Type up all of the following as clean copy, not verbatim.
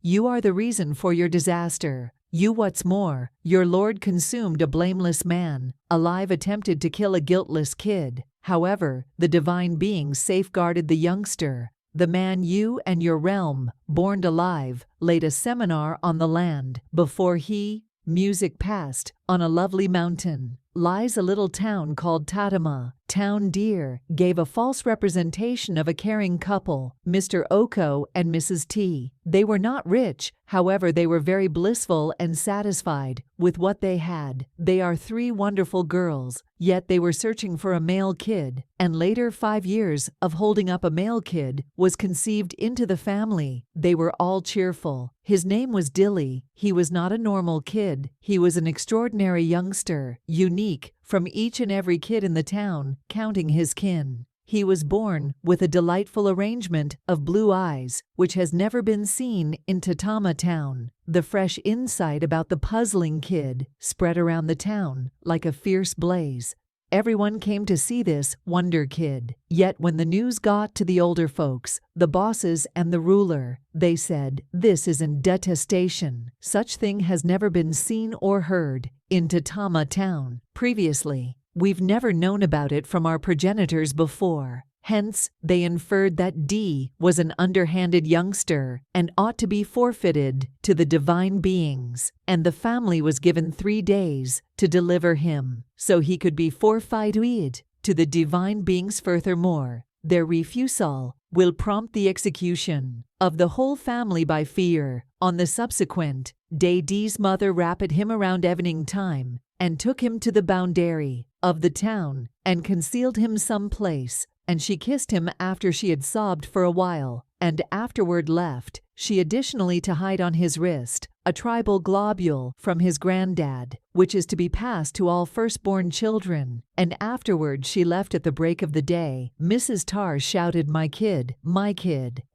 You are the reason for your disaster. You what's more, your lord consumed a blameless man, alive attempted to kill a guiltless kid. However, the divine beings safeguarded the youngster. The man you and your realm, born alive, laid a seminar on the land. Before he, music passed, on a lovely mountain, lies a little town called Tatama. Town Deer gave a false representation of a caring couple, Mr. Oko and Mrs. T. They were not rich, however they were very blissful and satisfied with what they had. They are 3 wonderful girls, yet they were searching for a male kid, and later 5 years of holding up a male kid was conceived into the family. They were all cheerful. His name was Dele. He was not a normal kid. He was an extraordinary youngster, unique from each and every kid in the town, counting his kin. He was born with a delightful arrangement of blue eyes, which has never been seen in Tatama town. The fresh insight about the puzzling kid spread around the town like a fierce blaze. Everyone came to see this wonder kid. Yet when the news got to the older folks, the bosses and the ruler, they said, "This is in detestation. Such thing has never been seen or heard in Tatama town previously. We've never known about it from our progenitors before." Hence, they inferred that D was an underhanded youngster and ought to be forfeited to the divine beings, and the family was given 3 days to deliver him, so he could be forfeited to the divine beings. Furthermore, their refusal will prompt the execution of the whole family by fear. On the subsequent day, D's mother wrapped him around evening time and took him to the boundary of the town and concealed him some place, and she kissed him after she had sobbed for a while, and afterward left she additionally to hide on his wrist a tribal globule from his granddad, which is to be passed to all firstborn children, and afterward she left at the break of the day. Mrs. Tar shouted, my kid,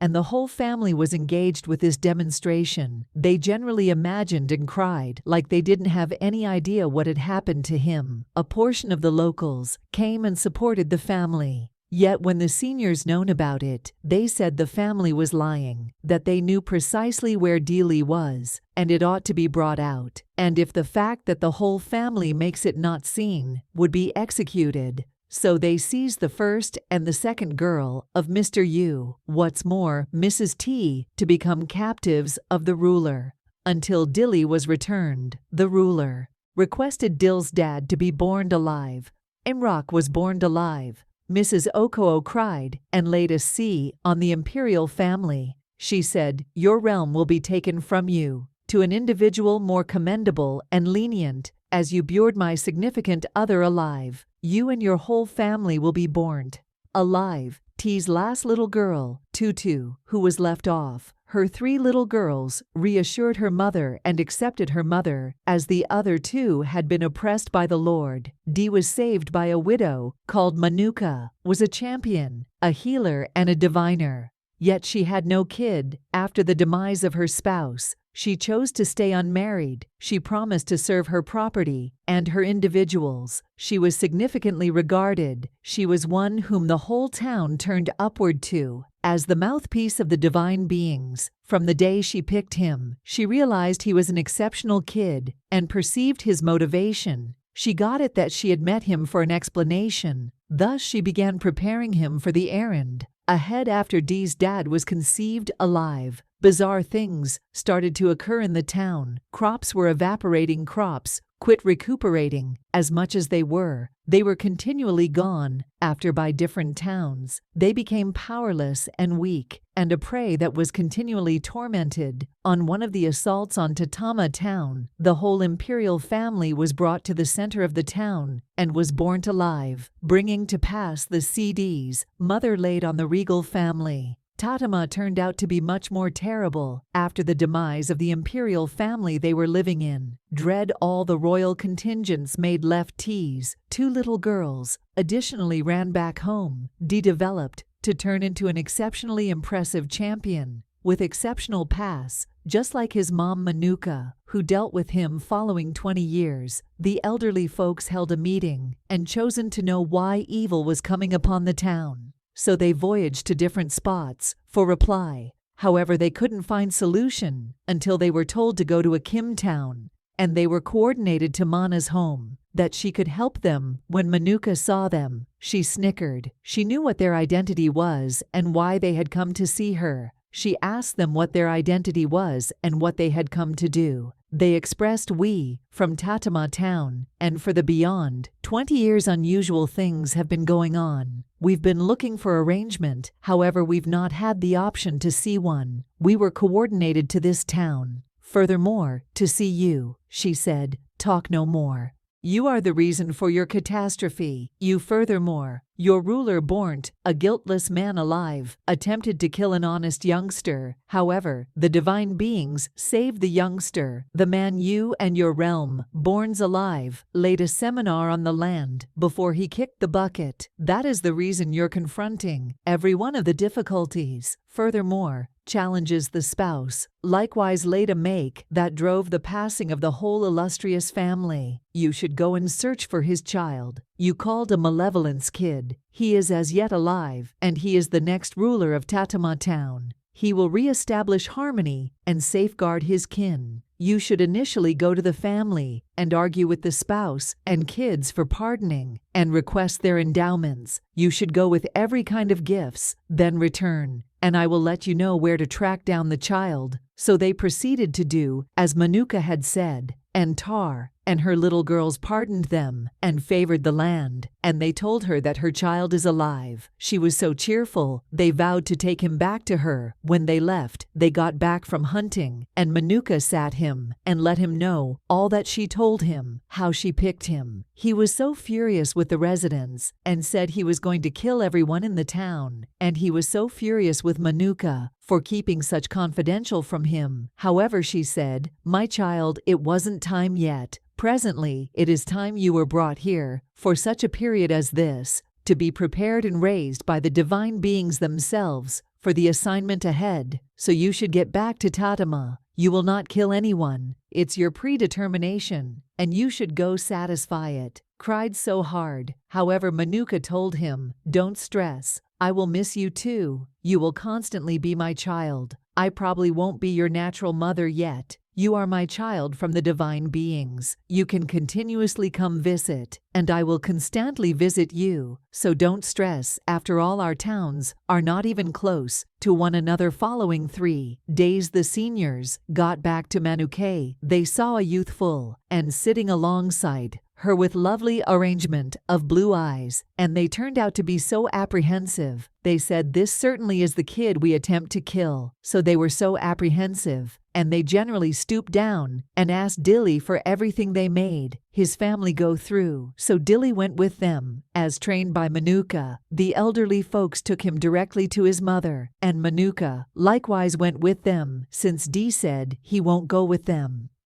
and the whole family was engaged with this demonstration. They generally imagined and cried like they didn't have any idea what had happened to him. A portion of the locals came and supported the family. Yet when the seniors known about it, they said the family was lying, that they knew precisely where Dele was, and it ought to be brought out, and if the fact that the whole family makes it not seen, would be executed. So they seized the first and the second girl of Mr. U, what's more, Mrs. T, to become captives of the ruler, until Dele was returned. The ruler requested Dele's dad to be born alive. Imrak was born alive. Mrs. Okoo cried and laid a C on the imperial family. She said, "Your realm will be taken from you to an individual more commendable and lenient, as you buried my significant other alive. You and your whole family will be born alive." T's last little girl, Tutu, who was left off, her 3 little girls, reassured her mother and accepted her mother, as the other 2 had been oppressed by the Lord. D was saved by a widow called Manuka, was a champion, a healer and a diviner. Yet she had no kid. After the demise of her spouse, she chose to stay unmarried. She promised to serve her property and her individuals. She was significantly regarded. She was one whom the whole town turned upward to as the mouthpiece of the divine beings. From the day she picked him, she realized he was an exceptional kid and perceived his motivation. She got it that she had met him for an explanation. Thus she began preparing him for the errand. Ahead after D's dad was conceived alive, bizarre things started to occur in the town. Crops were evaporating, crops quit recuperating. As much as they were continually gone after by different towns. They became powerless and weak, and a prey that was continually tormented. On one of the assaults on Tatama town, the whole imperial family was brought to the center of the town and was born alive, bringing to pass the CD's mother laid on the regal family. Tatama turned out to be much more terrible after the demise of the imperial family they were living in. Dread all the royal contingents made left T's 2 little girls, additionally ran back home. D developed to turn into an exceptionally impressive champion, with exceptional pass, just like his mom Manuka, who dealt with him following 20 years. The elderly folks held a meeting and chosen to know why evil was coming upon the town. So they voyaged to different spots for reply. However, they couldn't find solution until they were told to go to a Kim town, and they were coordinated to Mana's home, that she could help them. When Manuka saw them, she snickered. She knew what their identity was and why they had come to see her. She asked them what their identity was and what they had come to do. They expressed, "We, from Tatama town, and for the beyond, 20 years unusual things have been going on. We've been looking for arrangement, however we've not had the option to see one. We were coordinated to this town. Furthermore, to see you," she said. "Talk no more. You are the reason for your catastrophe. You furthermore, your ruler Bornt, a guiltless man alive, attempted to kill an honest youngster. However, the divine beings saved the youngster. The man you and your realm, borns alive, laid a seminar on the land before he kicked the bucket. That is the reason you're confronting every one of the difficulties. Furthermore, challenges the spouse, likewise laid a make that drove the passing of the whole illustrious family. You should go and search for his child. You called a malevolence kid. He is as yet alive, and he is the next ruler of Tatama town. He will re-establish harmony and safeguard his kin. You should initially go to the family and argue with the spouse and kids for pardoning and request their endowments. You should go with every kind of gifts, then return, and I will let you know where to track down the child." So they proceeded to do as Manuka had said, and Tar and her little girls pardoned them and favored the land, and they told her that her child is alive. She was so cheerful, they vowed to take him back to her. When they left, they got back from hunting, and Manuka sat him and let him know all that she told him, how she picked him. He was so furious with the residents and said he was going to kill everyone in the town, and he was so furious with Manuka for keeping such confidential from him. However, she said, "My child, it wasn't time yet. Presently, it is time you were brought here, for such a period as this, to be prepared and raised by the divine beings themselves for the assignment ahead. So you should get back to Tatama. You will not kill anyone. It's your predetermination, and you should go satisfy it." Cried so hard. However, Manuka told him, "Don't stress. I will miss you too. You will constantly be my child. I probably won't be your natural mother yet. You are my child from the divine beings. You can continuously come visit, and I will constantly visit you. So don't stress. After all, our towns are not even close to one another." Following 3 days, the seniors got back to Manuka. They saw a youthful and sitting alongside her with lovely arrangement of blue eyes, and they turned out to be so apprehensive. They said, "This certainly is the kid we attempt to kill." So they were so apprehensive, and they generally stooped down and asked Dele for everything they made his family go through. So Dele went with them, as trained by Manuka. The elderly folks took him directly to his mother, and Manuka likewise went with them, since Dee said he won't go with them.